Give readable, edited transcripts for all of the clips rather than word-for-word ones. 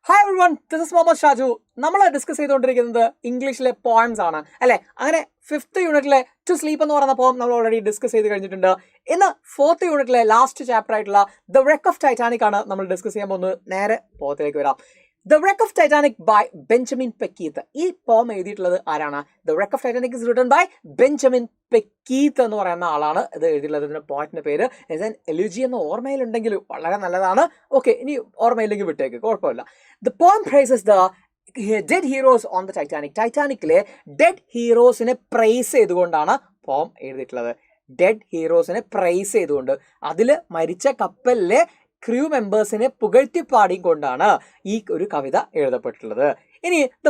Hi everyone, this is Muhammad Shaju. നമ്മൾ discuss ചെയ്തുകൊണ്ടിരിക്കുന്നത് ഇംഗ്ലീഷിലെ പോയംസ് ആണ് അല്ലേ. അങ്ങനെ 5th യൂണിറ്റിലെ ടു സ്ലീപ്പ് എന്ന് പറയുന്ന പോം നമ്മൾ ഓൾറെഡി ഡിസ്കസ് ചെയ്ത് കഴിഞ്ഞിട്ടുണ്ട്. ഇന്ന് 4th യൂണിറ്റിലെ ലാസ്റ്റ് ചാപ്റ്റർ ആയിട്ടുള്ള ദ റെക്ക് ഓഫ് ടൈറ്റാനിക് ആണ് നമ്മൾ ഡിസ്കസ് ചെയ്യാൻ പോകുന്നത്. നേരെ പോത്തിലേക്ക് വരാം. The wreck of Titanic by Benjamin Peckitt. ഈ പോം എഴുതിയിട്ടുള്ളത് ആരാണ്? The wreck of Titanic is written by Benjamin Peckitt എന്ന് പറയുന്ന ആളാണ് ഇത് എഴുതിയിട്ടുള്ളത്. ഇതിന്റെ പോയിന്റിന്റെ പേര് എലുജി എന്ന ഓർമ്മയിലുണ്ടെങ്കിൽ വളരെ നല്ലതാണ്. ഓക്കെ, ഇനി ഓർമ്മയില്ലെങ്കിൽ വിട്ടേക്ക്, കുഴപ്പമില്ല. The poem praises the dead heroes on the Titanic. ടൈറ്റാനിക്കിലെ ഡെഡ് ഹീറോസിനെ പ്രൈസ് ചെയ്തുകൊണ്ടാണ് പോം എഴുതിയിട്ടുള്ളത്. ഡെഡ് ഹീറോസിനെ പ്രൈസ് ചെയ്തുകൊണ്ട്, അതിൽ മരിച്ച കപ്പലിലെ ക്രൂ മെമ്പേഴ്സിനെ പുകഴ്ത്തിപ്പാടിയും കൊണ്ടാണ് ഈ ഒരു കവിത എഴുതപ്പെട്ടിട്ടുള്ളത്. ഇനി the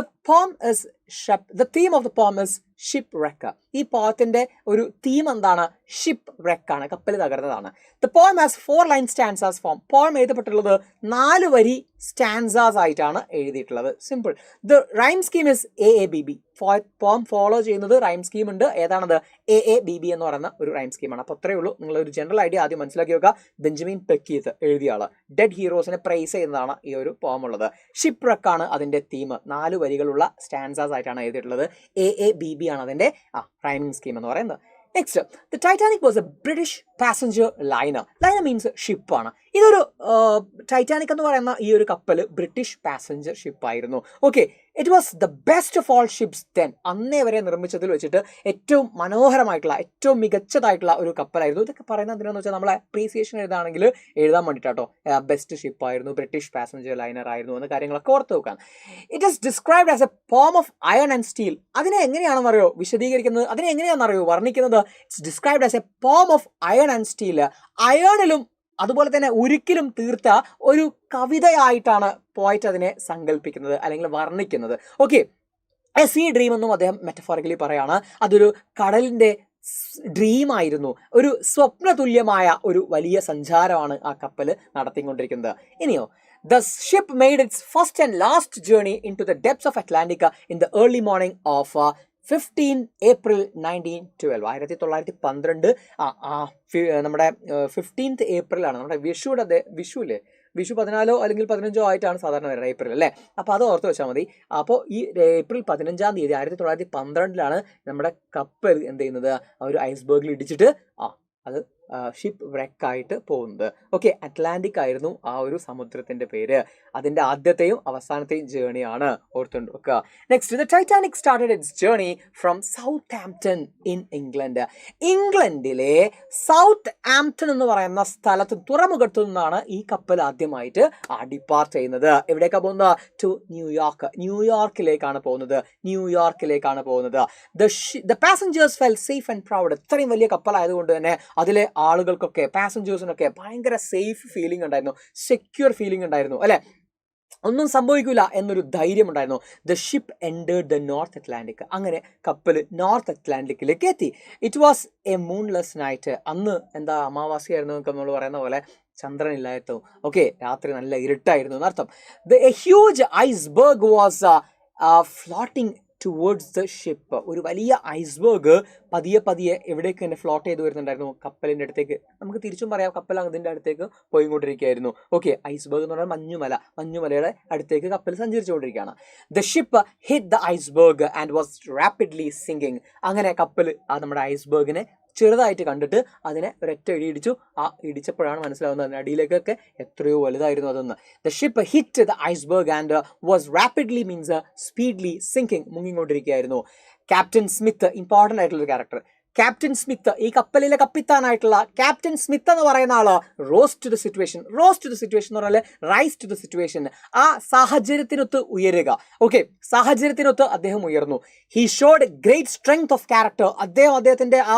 theme of the poem is shipwreck. ഈ പോത്തിന്റെ ഒരു തീം എന്താണ്? ഷിപ്പ് റെക്ക് ആണ്, കപ്പൽ തകർന്നതാണ്. The poem has 4 line stanzas form. Poem എഴുതപ്പെട്ടുള്ളത് 4 വരി സ്റ്റാൻസാസ് ആയിട്ടാണ് എഴുതിയിട്ടുള്ളത്. Simple. The rhyme scheme is AABB. Poem follow ചെയ്യുന്നത് റൈം സ്കീം ഉണ്ട്. ഏതാണത്? AABB എന്ന് പറയുന്ന ഒരു റൈം സ്കീമാണ്. അപ്പോൾ അത്രയേ ഉള്ളൂ. നിങ്ങൾ ഒരു ജനറൽ ഐഡിയ ആദ്യം മനസ്സിലാക്കി വെക്കുക. ബെഞ്ചമിൻ പെക്കീത്ത് എഴുതിയ ആള് ഡെഡ് ഹീറോസിനെ പ്രൈസ് ചെയ്യുന്നതാണ് ഈ ഒരു പോം ഉള്ളത്. ഷിപ്പ് റെക്ക് ആണ് അതിന്റെ തീം. 4 വരികളുള്ള സ്റ്റാൻസാസ് ആയിട്ടാണ് എഴുതിയിട്ടുള്ളത്. AABB ആണ് അതിന്റെ റൈമിംഗ് സ്കീം എന്ന് പറയുന്നത്. Next, the Titanic was a British passenger liner. Liner means ഷിപ്പാണ്. ഇതൊരു ടൈറ്റാനിക് എന്ന് പറയുന്ന ഈ ഒരു കപ്പൽ ബ്രിട്ടീഷ് പാസഞ്ചർ ഷിപ്പായിരുന്നു. Okay, it was the best of all ships then. അന്നേ വരെ നിർമ്മിച്ചതിൽ വെച്ചിട്ട് ഏറ്റവും മനോഹരമായിട്ടുള്ള, ഏറ്റവും മികച്ചതായിട്ടുള്ള ഒരു കപ്പലായിരുന്നു. ഇതൊക്കെ പറയുന്നത് എന്തിനാന്ന് വെച്ചാൽ നമ്മളെ അപ്രീസിയേഷൻ എഴുതാണെങ്കിൽ എഴുതാൻ വേണ്ടിയിട്ടോ. ബെസ്റ്റ് ഷിപ്പായിരുന്നു, ബ്രിട്ടീഷ് പാസഞ്ചർ ലൈനർ ആയിരുന്നു എന്ന കാര്യങ്ങളൊക്കെ ഓർത്ത് വെക്കാൻ. It is described as a poem of iron and steel. അതിനെ എങ്ങനെയാണെന്നറിയോ വിശദീകരിക്കുന്നത്? അതിനെ എങ്ങനെയാണെന്നറിയോ വർണ്ണിക്കുന്നത്? It's described as a poem of iron and steel. അയണിലും അതുപോലെ തന്നെ ഉരുക്കിലും തീർത്ത ഒരു കവിതയായിട്ടാണ് പോയിറ്റ് അതിനെ സങ്കല്പിക്കുന്നത് അല്ലെങ്കിൽ വർണ്ണിക്കുന്നത്. ഓക്കെ, എ സീ ഡ്രീം എന്നും അദ്ദേഹം മെറ്റഫോറിക്കലി പറയാണ്. അതൊരു കടലിന്റെ ഡ്രീം ആയിരുന്നു. ഒരു സ്വപ്ന തുല്യമായ ഒരു വലിയ സഞ്ചാരമാണ് ആ കപ്പൽ നടത്തിക്കൊണ്ടിരിക്കുന്നത്. ഇനിയോ, the ship made its first and last journey into the depths of Atlantic in the early morning of 15 April 1912. 1912 നമ്മുടെ 15th ഏപ്രിലാണ്. നമ്മുടെ വിഷുല്ലേ, വിഷു 14 അല്ലെങ്കിൽ 15 ആയിട്ടാണ് സാധാരണ വരുന്നത്, ഏപ്രിൽ അല്ലേ. അപ്പോൾ അത് ഓർത്ത് വെച്ചാൽ മതി. അപ്പോൾ ഈ ഏപ്രിൽ 15 1912 നമ്മുടെ കപ്പൽ എന്ത് ചെയ്യുന്നത്? ആ ഒരു ഐസ്ബർഗിൽ ഇടിച്ചിട്ട് അത് ഷിപ്പ് വ്രെക്കായിട്ട് പോകുന്നത്. ഓക്കെ, അറ്റ്ലാന്റിക് ആയിരുന്നു ആ ഒരു സമുദ്രത്തിന്റെ പേര്. അതിന്റെ ആദ്യത്തെയും അവസാനത്തെയും ജേണിയാണ് ഓർത്തുകൊണ്ട് വെക്കുക. Next, the Titanic started its journey from Southampton in England. ഇംഗ്ലണ്ടിലെ സൗത്ത് ആംപ്ടൺ എന്ന് പറയുന്ന സ്ഥലത്ത്, തുറമുഖത്തു നിന്നാണ് ഈ കപ്പൽ ആദ്യമായിട്ട് ഡിപ്പാർട്ട് ചെയ്യുന്നത്. എവിടേക്കാണ് പോകുന്നത്? To New York. ന്യൂയോർക്കിലേക്കാണ് പോകുന്നത്. The passengers felt safe and proud. ഇത്രയും വലിയ കപ്പലായതുകൊണ്ട് തന്നെ അതിലെ ആളുകൾക്കൊക്കെ, പാസഞ്ചേഴ്സിനൊക്കെ ഭയങ്കര സേഫ് ഫീലിംഗ് ഉണ്ടായിരുന്നു, സെക്യൂർ ഫീലിംഗ് ഉണ്ടായിരുന്നു അല്ലെ. ഒന്നും സംഭവിക്കില്ല എന്നൊരു ധൈര്യം ഉണ്ടായിരുന്നു. The ship entered the North Atlantic. അങ്ങനെ കപ്പൽ നോർത്ത് അറ്റ്ലാന്റിക്കിലേക്ക് എത്തി. It was a moonless night. അന്ന് എന്താ അമാവാസിയായിരുന്നു നമ്മൾ പറയുന്ന പോലെ, ചന്ദ്രൻ ഇല്ലായിരുന്നു. ഓക്കെ, രാത്രി നല്ല ഇരുട്ടായിരുന്നു എന്നർത്ഥം. A huge iceberg was floating towards the ship. ഒരു വലിയ ഐസ്ബർഗ് പതിയെ എവിടേക്ക് തന്നെ ഫ്ലോട്ട് ചെയ്ത് വരുന്നുണ്ടായിരുന്നു? കപ്പലിന്റെ അടുത്തേക്ക്. നമുക്ക് തിരിച്ചും പറയാം, കപ്പൽ അതിന്റെ അടുത്തേക്ക് പോയിക്കൊണ്ടിരിക്കുകയായിരുന്നു. ഓക്കെ, ഐസ്ബർഗ് എന്ന് പറഞ്ഞാൽ മഞ്ഞുമലയുടെ അടുത്തേക്ക് കപ്പൽ സഞ്ചരിച്ചുകൊണ്ടിരിക്കുകയാണ്. The ship hit the iceberg and was rapidly sinking. അങ്ങനെ കപ്പൽ നമ്മുടെ ഐസ്ബർഗിനെ ചെറുതായിട്ട് കണ്ടിട്ട് അതിനെ ഒരൊറ്റ ഇടിച്ചു. ഇടിച്ചപ്പോഴാണ് മനസ്സിലാവുന്നത് അടിയിലേക്കൊക്കെ എത്രയോ വലുതായിരുന്നു അതെന്ന്. The ship hit the iceberg and was rapidly means speedily sinking, മുങ്ങിക്കൊണ്ടിരിക്കുകയായിരുന്നു. ക്യാപ്റ്റൻ സ്മിത്ത്, ഇമ്പോർട്ടൻ്റ് ആയിട്ടുള്ളൊരു ക്യാരക്ടർ. ക്യാപ്റ്റൻ സ്മിത്ത്, ഈ കപ്പലിലെ കപ്പിത്താനായിട്ടുള്ള ക്യാപ്റ്റൻ സ്മിത്ത് എന്ന് പറയുന്ന ആള് റോസ് ടു ദ സിറ്റുവേഷൻ എന്ന് പറഞ്ഞാൽ റൈസ് ടു ദ സിറ്റുവേഷൻ. ആ സാഹചര്യത്തിനൊത്ത് ഉയരുക. ഓക്കെ, സാഹചര്യത്തിനൊത്ത് അദ്ദേഹം ഉയർന്നു. He showed great strength of character. അദ്ദേഹത്തിന്റെ ആ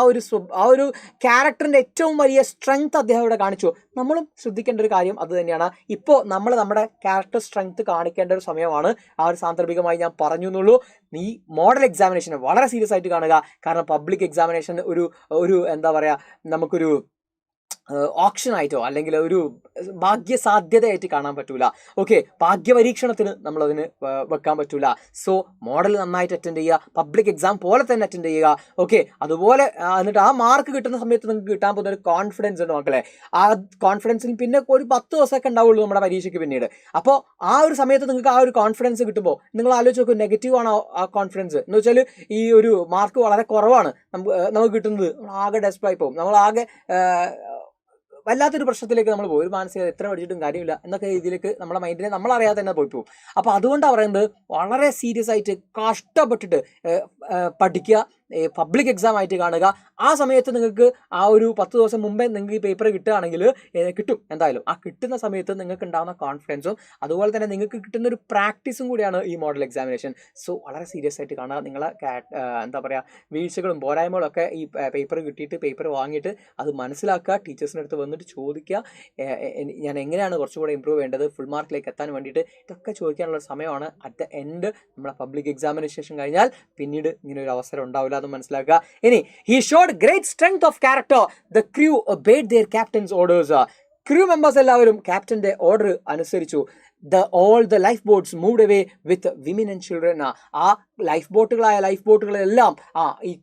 ഒരു ക്യാരക്ടറിന്റെ ഏറ്റവും വലിയ സ്ട്രെങ്ത് അദ്ദേഹം ഇവിടെ കാണിച്ചു. നമ്മളും ശ്രദ്ധിക്കേണ്ട ഒരു കാര്യം അത് തന്നെയാണ്. ഇപ്പോൾ നമ്മൾ നമ്മുടെ ക്യാരക്ടർ സ്ട്രെങ്ത് കാണിക്കേണ്ട ഒരു സമയമാണ്. ആ ഒരു സാന്ദർഭികമായി ഞാൻ പറഞ്ഞു എന്നുള്ളൂ. നീ മോഡൽ എക്സാമിനേഷൻ വളരെ സീരിയസ് ആയിട്ട് കാണുക. കാരണം പബ്ലിക് എക്സാമിനേഷൻ ഒരു എന്താ പറയുക, നമുക്കൊരു ഓപ്ഷനായിട്ടോ അല്ലെങ്കിൽ ഒരു ഭാഗ്യസാധ്യതയായിട്ട് കാണാൻ പറ്റൂല. ഓക്കെ, ഭാഗ്യപരീക്ഷണത്തിന് നമ്മളതിന് വെക്കാൻ പറ്റൂല. സോ മോഡൽ നന്നായിട്ട് അറ്റൻഡ് ചെയ്യുക, പബ്ലിക് എക്സാം പോലെ തന്നെ അറ്റൻഡ് ചെയ്യുക. ഓക്കെ, അതുപോലെ എന്നിട്ട് ആ മാർക്ക് കിട്ടുന്ന സമയത്ത് നിങ്ങൾക്ക് കിട്ടാൻ പോകുന്ന ഒരു കോൺഫിഡൻസ് ഉണ്ട് മക്കളെ. ആ കോൺഫിഡൻസിൽ പിന്നെ ഒരു 10 ദിവസമൊക്കെ ഉണ്ടാവുള്ളൂ നമ്മുടെ പരീക്ഷയ്ക്ക് പിന്നീട്. അപ്പോൾ ആ ഒരു സമയത്ത് നിങ്ങൾക്ക് ആ ഒരു കോൺഫിഡൻസ് കിട്ടുമ്പോൾ നിങ്ങൾ ആലോചിച്ച് നോക്കും, നെഗറ്റീവ് ആണ് ആ കോൺഫിഡൻസ് എന്ന് വെച്ചാൽ ഈ ഒരു മാർക്ക് വളരെ കുറവാണ് നമുക്ക് കിട്ടുന്നത്, ആകെ ഡെസ്പായി പോകും, നമ്മൾ ആകെ വല്ലാത്തൊരു പ്രശ്നത്തിലേക്ക് നമ്മൾ പോകും. ഒരു മാനസികത എത്ര പഠിച്ചിട്ടും കാര്യമില്ല എന്നൊക്കെ രീതിയിലേക്ക് നമ്മുടെ മൈൻഡിനെ നമ്മളറിയാതെ തന്നെ പോയി പോകും. അപ്പോൾ അതുകൊണ്ടാണ് പറയുന്നത് വളരെ സീരിയസ് ആയിട്ട് കഷ്ടപ്പെട്ടിട്ട് പഠിക്കുക, പബ്ലിക് എക്സാം ആയിട്ട് കാണുക. ആ സമയത്ത് നിങ്ങൾക്ക് ആ ഒരു 10 ദിവസം മുമ്പേ നിങ്ങൾക്ക് ഈ പേപ്പർ കിട്ടുകയാണെങ്കിൽ കിട്ടും എന്തായാലും. ആ കിട്ടുന്ന സമയത്ത് നിങ്ങൾക്ക് ഉണ്ടാകുന്ന കോൺഫിഡൻസും അതുപോലെ തന്നെ നിങ്ങൾക്ക് കിട്ടുന്ന ഒരു പ്രാക്ടീസും കൂടിയാണ് ഈ മോഡൽ എക്സാമിനേഷൻ. സോ വളരെ സീരിയസ് ആയിട്ട് കാണുക. നിങ്ങളെ എന്താ പറയുക, വീഴ്ചകളും പോരായ്മകളും ഒക്കെ ഈ പേപ്പർ കിട്ടിയിട്ട് പേപ്പർ വാങ്ങിയിട്ട് അത് മനസ്സിലാക്കുക, ടീച്ചേഴ്സിൻ്റെ അടുത്ത് വന്നിട്ട് ചോദിക്കുക, ഞാൻ എങ്ങനെയാണ് കുറച്ചുകൂടെ ഇമ്പ്രൂവ് ചെയ്യേണ്ടത്, ഫുൾ മാർക്കിലേക്ക് എത്താൻ വേണ്ടിയിട്ട്, ഇതൊക്കെ ചോദിക്കാനുള്ള സമയമാണ്. അറ്റ് ദ എൻഡ് നമ്മളെ പബ്ലിക് എക്സാമിനേഷൻ കഴിഞ്ഞാൽ പിന്നീട് ഇങ്ങനെ ഒരു അവസരം ഉണ്ടാവില്ല, അത് മനസ്സിലാക്കുക. ഇനി he showed great strength of character, the crew obeyed their captain's orders. Crew members എല്ലാവരും ക്യാപ്റ്റന്റെ ഓർഡർ അനുസരിച്ചു. all the lifeboats moved away with women and children. ആ ലൈഫ് ബോട്ടുകളെല്ലാം ഈ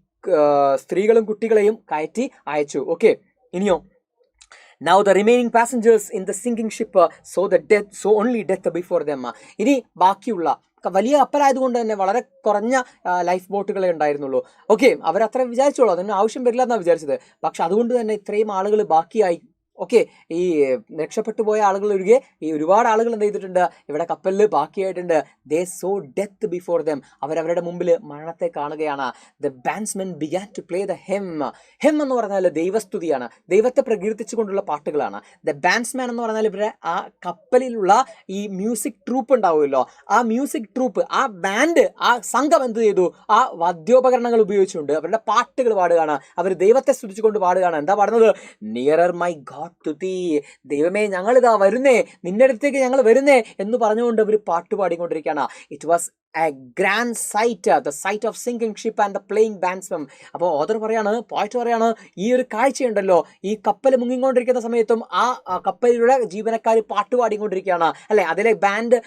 സ്ത്രീകളും കുട്ടികളെയും കയറ്റി അയച്ചു. ഓക്കെ, ഇനിയോ Now the remaining passengers in the sinking ship saw only death before them. ഇനി ബാക്കിയുള്ള വലിയ കപ്പലായതുകൊണ്ട് തന്നെ വളരെ കുറഞ്ഞ ലൈഫ് ബോട്ടുകളെ ഉണ്ടായിരുന്നുള്ളൂ. ഓക്കെ, അവരത്ര വിചാരിച്ചോളൂ, അതിന് ആവശ്യം വരില്ല എന്നാണ് വിചാരിച്ചത്. പക്ഷെ അതുകൊണ്ട് തന്നെ ഇത്രയും ആളുകൾ ബാക്കിയായി. ഓക്കെ, ഈ രക്ഷപ്പെട്ടു പോയ ആളുകൾ ഒഴികെ ഈ ഒരുപാട് ആളുകൾ എന്ത് ചെയ്തിട്ടുണ്ട്, ഇവിടെ കപ്പലിൽ ബാക്കിയായിട്ടുണ്ട്. They saw death before them, അവരവരുടെ മുമ്പിൽ മരണത്തെ കാണുകയാണ്. The bandsmen began to play the hymn. Hymn എന്ന് പറഞ്ഞാൽ ദൈവസ്തുതിയാണ്, ദൈവത്തെ പ്രകീർത്തിച്ചുകൊണ്ടുള്ള പാട്ടുകളാണ്. ദ ബാൻസ്മാൻ എന്ന് പറഞ്ഞാൽ ഇവരുടെ ആ കപ്പലിലുള്ള ഈ മ്യൂസിക് ട്രൂപ്പ് ഉണ്ടാവുമല്ലോ, ആ മ്യൂസിക് ട്രൂപ്പ്, ആ ബാൻഡ്, ആ സംഘം എന്ത് ചെയ്തു, ആ വാദ്യോപകരണങ്ങൾ ഉപയോഗിച്ചുകൊണ്ട് അവരുടെ പാട്ടുകൾ പാടുകയാണ്. അവർ ദൈവത്തെ സ്തുതിച്ചുകൊണ്ട് പാടുകയാണ്. എന്താ പാടുന്നത്? നിയറർ മൈ ഗോഡ് ടു തീ, ദൈവമേ ഞങ്ങളിതാ വരുന്നേ, നിന്റെ അടുത്തേക്ക് ഞങ്ങൾ വരുന്നേ എന്ന് പറഞ്ഞുകൊണ്ട് അവർ പാട്ട് പാടിക്കൊണ്ടിരിക്കുകയാണ്. It was a grand sight, the sight of sinking ship and the playing bandsmen. അപ്പോൾ ഓഥർ പോയിന്റ് പറയാണ്, ഈ ഒരു കാഴ്ചയുണ്ടല്ലോ, ഈ കപ്പൽ മുങ്ങിക്കൊണ്ടിരിക്കുന്ന സമയത്തും ആ കപ്പലിലുള്ള ജീവനക്കാർ പാട്ട് പാടിക്കൊണ്ടിരിക്കുകയാണ്, അല്ലെ, അതിലെ ബാൻഡ്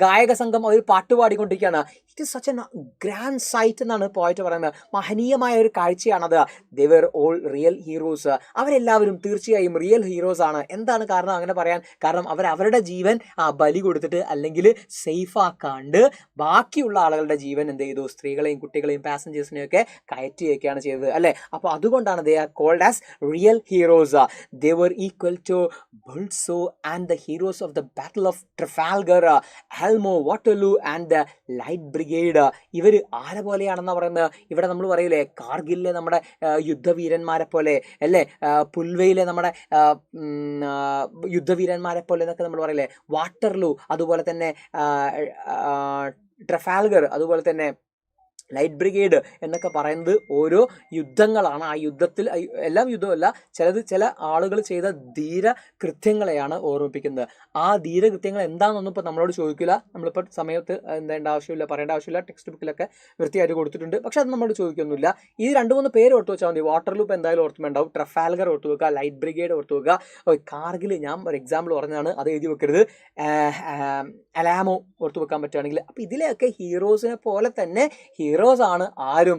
ഗായക സംഘം അവർ പാട്ട് പാടിക്കൊണ്ടിരിക്കുകയാണ്. It is such a grand sight എന്നാണ് പോയിന്റ് പറയുന്നത്. മഹനീയമായ ഒരു കാഴ്ചയാണത്. They were all real heroes, അവരെല്ലാവരും തീർച്ചയായും റിയൽ ഹീറോസ് ആണ്. എന്താണ് കാരണം അങ്ങനെ പറയാൻ? കാരണം അവരുടെ ജീവൻ ബലി കൊടുത്തിട്ട് അല്ലെങ്കിൽ സേഫ് ആക്കാണ്ട് ബാക്കിയുള്ള ആളുകളുടെ ജീവൻ എന്ത് ചെയ്തു, സ്ത്രീകളെയും കുട്ടികളെയും പാസഞ്ചേഴ്സിനെയും ഒക്കെ കയറ്റി വയ്ക്കുകയാണ് ചെയ്തത്, അല്ലെ. അപ്പോൾ അതുകൊണ്ടാണ് they are called as real heroes. They were equal to ബുൾസോ and the heroes of the battle of Trafalgar, ഹെൽമോ, Waterloo and the light brigade. ഇവർ ആരെ പോലെയാണെന്ന് പറയുന്നത്? ഇവിടെ നമ്മൾ പറയില്ലേ, കാർഗിലിലെ നമ്മുടെ യുദ്ധവീരന്മാരെ പോലെ, അല്ലേ, പുൽവയിലെ നമ്മുടെ യുദ്ധവീരന്മാരെ പോലെ എന്നൊക്കെ നമ്മൾ പറയില്ലേ. വാട്ടർലൂ, അതുപോലെ തന്നെ ട്രഫാൽഗർ, അതുപോലെ തന്നെ ലൈറ്റ് ബ്രിഗേഡ് എന്നൊക്കെ പറയുന്നത് ഓരോ യുദ്ധങ്ങളാണ്. ആ യുദ്ധത്തിൽ എല്ലാം യുദ്ധമല്ല, ചില ആളുകൾ ചെയ്ത ധീരകൃത്യങ്ങളെയാണ് ഓർമ്മിപ്പിക്കുന്നത്. ആ ധീരകൃത്യങ്ങൾ എന്താണെന്നൊന്നും ഇപ്പോൾ നമ്മളോട് ചോദിക്കില്ല, നമ്മളിപ്പോൾ സമയത്ത് പറയേണ്ട ആവശ്യമില്ല, ടെക്സ്റ്റ് ബുക്കിലൊക്കെ വൃത്തിയായിട്ട് കൊടുത്തിട്ടുണ്ട്. പക്ഷെ അത് നമ്മളോട് ചോദിക്കൊന്നുമില്ല. ഈ 2-3 പേര് ഓർത്ത് വെച്ചാൽ മതി. വാട്ടർലൂ ഇപ്പോൾ എന്തായാലും ഓർത്തുണ്ടാവും, ട്രഫാൽഗർ ഓർത്ത് വെക്കുക, ലൈറ്റ് ബ്രിഗേഡ് ഓർത്ത് വെക്കുക, കാർഗിൽ ഞാൻ ഒരു എക്സാമ്പിൾ പറഞ്ഞതാണ്, അത് എഴുതി വെക്കരുത്, അലാമോ ഓർത്ത് വെക്കാൻ പറ്റുകയാണെങ്കിൽ. അപ്പോൾ ഇതിലെയൊക്കെ ഹീറോസിനെ പോലെ തന്നെ ഹീറോസ് ആണ് ആരും.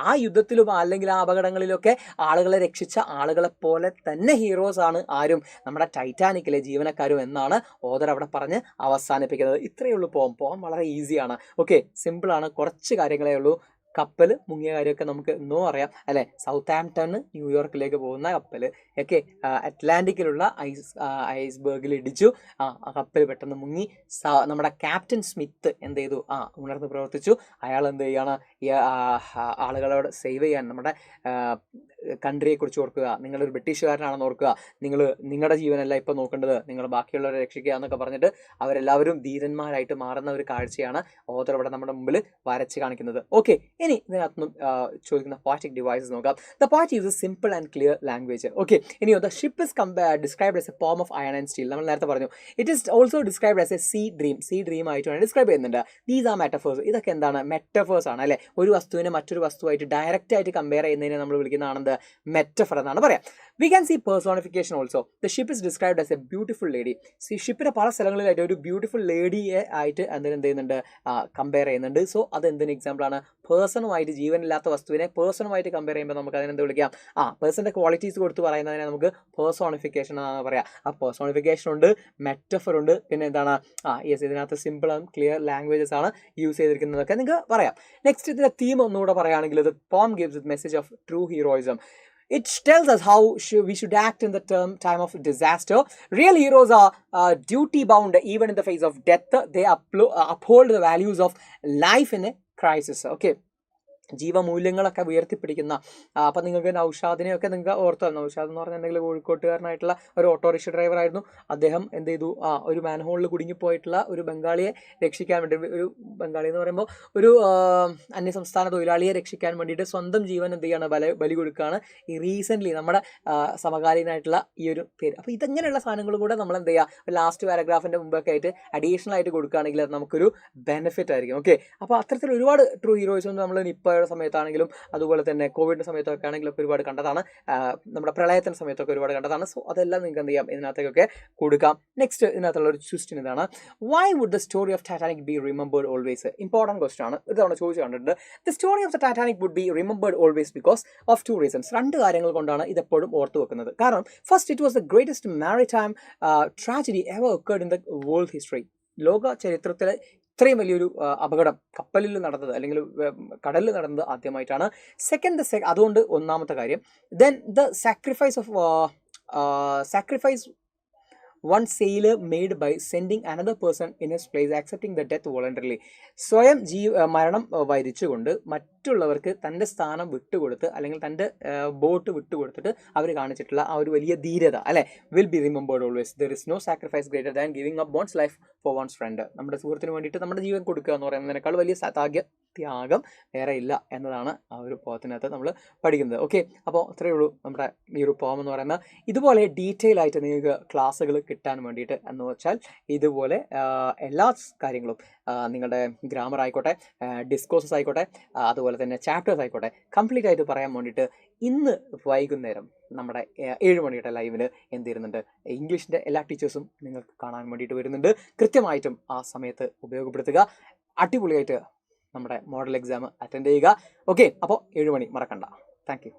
ആ യുദ്ധത്തിലും അല്ലെങ്കിൽ ആ അപകടങ്ങളിലൊക്കെ ആളുകളെ രക്ഷിച്ച ആളുകളെ പോലെ തന്നെ ഹീറോസ് ആണ് ആരും, നമ്മുടെ ടൈറ്റാനിക്കിലെ ജീവനക്കാരും എന്നാണ് ഓഥർ അവിടെ പറഞ്ഞ് അവസാനിപ്പിക്കുന്നത്. ഇത്രയേ ഉള്ളൂ പോം വളരെ ഈസിയാണ്. ഓക്കെ, സിമ്പിളാണ്, കുറച്ച് കാര്യങ്ങളേ ഉള്ളൂ. കപ്പൽ മുങ്ങിയ കാര്യമൊക്കെ നമുക്ക് ഇന്നോ അറിയാം, അല്ലെ. സൗത്ത് ആംപ്ടണ് ന്യൂയോർക്കിലേക്ക് പോകുന്ന കപ്പൽ, ഓക്കെ, അറ്റ്ലാന്റിക്കിലുള്ള ഐസ്ബർഗിൽ ഇടിച്ചു, ആ കപ്പൽ പെട്ടെന്ന് മുങ്ങി. നമ്മുടെ ക്യാപ്റ്റൻ സ്മിത്ത് എന്ത് ചെയ്തു? ഉണർന്ന് പ്രവർത്തിച്ചു. അയാൾ എന്ത് ചെയ്യാണ്? ഈ ആളുകളോട് സേവ് ചെയ്യാൻ, നമ്മുടെ കൺട്രിയെക്കുറിച്ച് ഓർക്കുക, നിങ്ങളൊരു ബ്രിട്ടീഷുകാരനാണെന്ന് ഓർക്കുക, നിങ്ങളുടെ ജീവനല്ല ഇപ്പം നോക്കേണ്ടത്, നിങ്ങൾ ബാക്കിയുള്ളവരെ രക്ഷിക്കുക എന്നൊക്കെ പറഞ്ഞിട്ട് അവരെല്ലാവരും ധീരന്മാരായിട്ട് മാറുന്ന ഒരു കാഴ്ചയാണ് ഓഥർ ഇവിടെ നമ്മുടെ മുമ്പിൽ വരച്ച് കാണിക്കുന്നത്. ഓക്കെ, ഇനി ഇതിനകത്തുനിന്നും ചോദിക്കുന്ന poetic devices നോക്കാം. The poet uses simple and clear language. Okay, ഇനിയോ the ship is described as a poem of iron and steel. നമ്മൾ നേരത്തെ പറഞ്ഞു. It is also described as a sea dream ആയിട്ടാണ് ഡിസ്ക്രൈബ് ചെയ്യുന്നുണ്ട്. These are metaphors. ഇതൊക്കെ എന്താണ്? Metaphors ആണ് അല്ലേ? ഒരു വസ്തുവിനെ മറ്റൊരു വസ്തുവായിട്ട് ഡയറക്റ്റ് ആയിട്ട് കമ്പയർ ചെയ്യുന്നതിനെ നമ്മൾ വിളിക്കുന്നതാണെന്ത്? മെറ്റഫർ എന്നാണ് പറയാം. We can see personification also. The ship is described as a beautiful lady. ഷിപ്പിനെ പല സ്ഥലങ്ങളിലായിട്ട് ഒരു ബ്യൂട്ടിഫുൾ ലേഡിയെ ആയിട്ട് എന്ത് ചെയ്യുന്നുണ്ട്? കമ്പയർ ചെയ്യുന്നുണ്ട്. സോ അത് എന്തിന് എക്സാമ്പിൾ ആണ്? പേഴ്സണുമായിട്ട്, ജീവനില്ലാത്ത വസ്തുവിനെ പേഴ്സണുമായിട്ട് കമ്പയർ ചെയ്യുമ്പോൾ നമുക്ക് അതിനെന്ത് വിളിക്കാം? പേഴ്സണിന്റെ ക്വാളിറ്റീസ് കൊടുത്ത് പറയുന്നതിനെ നമുക്ക് പേഴ്സോണിഫിക്കേഷൻ എന്നാണ് പറയാം. ആ പേഴ്സോണിഫിക്കേഷൻ ഉണ്ട്, മെറ്റഫർ ഉണ്ട്, പിന്നെ എന്താണ്? യെസ്, ഇതിനകത്ത് സിമ്പിൾ ആൻഡ് ക്ലിയർ ലാംഗ്വേജസ് ആണ് യൂസ് ചെയ്തിരിക്കുന്നതൊക്കെ നിങ്ങൾക്ക് പറയാം. നെക്സ്റ്റ് ഇതിന്റെ തീം ഒന്നുകൂടെ പറയുകയാണെങ്കിൽ the poem gives the message of true heroism. It tells us how we should act in the time of disaster. Real heroes are duty bound even in the face of death. They uphold the values of life in a crisis. Okay, ജീവമൂല്യങ്ങളൊക്കെ ഉയർത്തിപ്പിടിക്കുന്ന. അപ്പം നിങ്ങൾക്ക് നൗഷാദിനെയൊക്കെ നിങ്ങൾക്ക് ortho? Naushad എന്ന് പറഞ്ഞിട്ടുണ്ടെങ്കിൽ കോഴിക്കോട്ടുകാരനായിട്ടുള്ള ഒരു autorickshaw driver ആയിരുന്നു. അദ്ദേഹം എന്ത് ചെയ്തു? ഒരു മാൻഹോളിൽ കുടുങ്ങിപ്പോയിട്ടുള്ള ഒരു ബംഗാളിയെ രക്ഷിക്കാൻ വേണ്ടി, ഒരു ബംഗാളി എന്ന് പറയുമ്പോൾ ഒരു അന്യസംസ്ഥാന തൊഴിലാളിയെ രക്ഷിക്കാൻ വേണ്ടിയിട്ട് സ്വന്തം ജീവൻ എന്ത് ചെയ്യാണ്? ബലി കൊടുക്കുകയാണ്. ഈ റീസെൻ്റ്ലി നമ്മുടെ സമകാലീനായിട്ടുള്ള ഈ ഒരു പേര്. അപ്പോൾ ഇതങ്ങനെയുള്ള സാധനങ്ങൾ കൂടെ നമ്മൾ എന്ത് ചെയ്യുക? ലാസ്റ്റ് പാരഗ്രാഫിൻ്റെ മുമ്പൊക്കെ ആയിട്ട് അഡീഷണൽ ആയിട്ട് കൊടുക്കുകയാണെങ്കിൽ അത് നമുക്കൊരു ബെനിഫിറ്റ് ആയിരിക്കും. ഓക്കെ, അപ്പോൾ അത്തരത്തിൽ ഒരുപാട് ട്രൂ ഹീറോയിസ് ഒന്നും നമ്മൾ ഇപ്പോൾ സമയത്താണെങ്കിലും അതുപോലെ തന്നെ കോവിഡിന്റെ സമയത്തൊക്കെ ആണെങ്കിലും ഒക്കെ ഒരുപാട് കണ്ടതാണ്. നമ്മുടെ പ്രളയത്തിന്റെ സമയത്തൊക്കെ ഒരുപാട് കണ്ടതാണ്. സോ അതെല്ലാം നിങ്ങൾക്ക് എന്ത് ചെയ്യാം? ഇതിനകത്തേക്കൊക്കെ കൊടുക്കാം. നെക്സ്റ്റ് ഇതിനകത്തുള്ള ഒരു ക്വസ്റ്റ്യൻ ഇതാണ്: why would the story of Titanic be remembered always? Important question ആണ്. ഇത് നമ്മൾ ചോദിച്ചു കണ്ടിട്ടുണ്ട്. The story of the Titanic would be remembered always because of two reasons. രണ്ട് കാര്യങ്ങൾ കൊണ്ടാണ് ഇതെപ്പോഴും ഓർത്തു വെക്കുന്നത്. കാരണം first, it was the greatest maritime tragedy ever occurred in the world history. ലോക ചരിത്രത്തിലെ ഇത്രയും വലിയൊരു അപകടം കപ്പലിൽ നടന്നത് അല്ലെങ്കിൽ കടലിൽ നടന്നത് ആദ്യമായിട്ടാണ്. സെക്കൻഡ്, അതുകൊണ്ട് ഒന്നാമത്തെ കാര്യം. Then the sacrifice one sailor made by sending another person in his place, accepting the death voluntarily. സ്വയം മരണം വരിച്ചുകൊണ്ട് മറ്റുള്ളവർക്ക് തൻ്റെ സ്ഥാനം വിട്ടുകൊടുത്ത് അല്ലെങ്കിൽ തൻ്റെ ബോട്ട് വിട്ടുകൊടുത്തിട്ട് അവർ കാണിച്ചിട്ടുള്ള ആ ഒരു വലിയ ധീരത അല്ലെ, will be remembered always. There is no sacrifice greater than giving up one's life for one's friend. നമ്മുടെ സുഹൃത്തിന് വേണ്ടിയിട്ട് നമ്മുടെ ജീവൻ കൊടുക്കുക എന്ന് പറയുന്നതിനേക്കാൾ വലിയ ത്യാഗം വേറെ ഇല്ല എന്നതാണ് ആ ഒരു പോത്തിനകത്ത് നമ്മൾ പഠിക്കുന്നത്. ഓക്കെ, അപ്പോൾ അത്രയേ ഉള്ളൂ നമ്മുടെ ഈ ഒരു പോം എന്ന് പറയുന്നത്. ഇതുപോലെ ഡീറ്റെയിൽ ആയിട്ട് നിങ്ങൾക്ക് ക്ലാസ്സുകൾ കിട്ടാൻ വേണ്ടിയിട്ട് എന്ന് വെച്ചാൽ ഇതുപോലെ എല്ലാ കാര്യങ്ങളും നിങ്ങളുടെ ഗ്രാമർ ആയിക്കോട്ടെ, ഡിസ്കോഴ്സസ് ആയിക്കോട്ടെ, അതുപോലെ തന്നെ ചാപ്റ്റേഴ്സ് ആയിക്കോട്ടെ, കംപ്ലീറ്റ് ആയിട്ട് പറയാൻ വേണ്ടിയിട്ട് ഇന്ന് വൈകുന്നേരം നമ്മുടെ 7 മണിയുടെ ലൈവിന് എന്ത് ചെയ്യുന്നുണ്ട്? ഇംഗ്ലീഷിൻ്റെ എല്ലാ ടീച്ചേഴ്സും നിങ്ങൾക്ക് കാണാൻ വേണ്ടിയിട്ട് വരുന്നുണ്ട്. കൃത്യമായിട്ടും ആ സമയത്ത് ഉപയോഗപ്പെടുത്തുക. അടിപൊളിയായിട്ട് നമ്മുടെ മോഡൽ എക്സാം അറ്റൻഡ് ചെയ്യുക. ഓക്കെ, അപ്പോൾ 7 മണി മറക്കണ്ട. Thank you.